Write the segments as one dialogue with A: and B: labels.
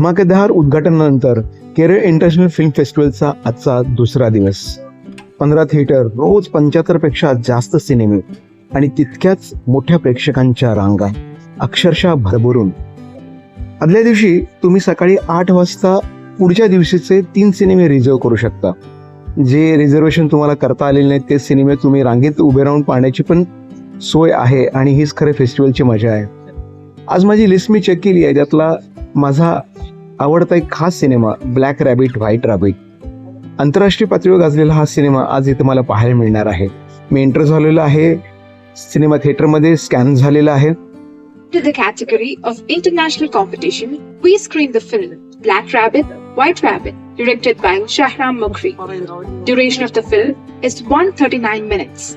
A: धमाकेदार उद्घाटनानंतर Kerala international film फेस्टिवलचा आजचा दुसरा दिवस. 15 थिएटर, रोज 75 पेक्षा जास्त सिनेमे आणि तितक्याच मोठ्या प्रेक्षकांच्या रांगा, अक्षरशः भरभरून. आदल्या दिवशी तुम्ही सकाळी 8 वाजता पुढच्या दिवशीचे 3 सिनेमे रिझर्व करू शकता. जे रिझर्वेशन तुम्हाला करता आलेले नाहीत ते सिनेमे तुम्ही रांगेत उभे राहून पाहण्याची पण सोय आहे आणि हीच खरे फेस्टिवलची मजा आहे. आज माझी लिस्ट मी चेक केली आहे, त्यातला माझा आवडता एक खास cinema black rabbit white rabbit. आंतरराष्ट्रीय पातळीवर गाजलेला हा सिनेमा आज इथे मला पाहायला मिळणार आहे. मी एंटर झालेलो आहे, सिनेमा थिएटरमध्ये स्कॅन झालेला आहे.
B: To the category of international competition, we screened the film Black Rabbit, White Rabbit, directed by Shahram Mukhri. Duration of the film is 139 minutes.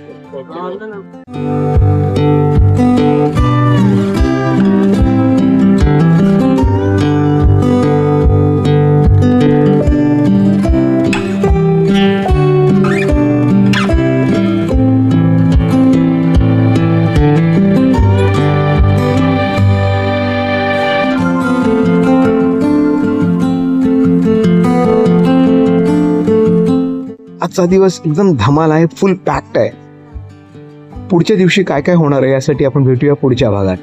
A: आजचा दिवस एकदम धमाल आहे, फुल पॅक्ड आहे. पुढच्या दिवशी काय काय होणार आहे यासाठी आपण भेटूया पुढच्या भागात.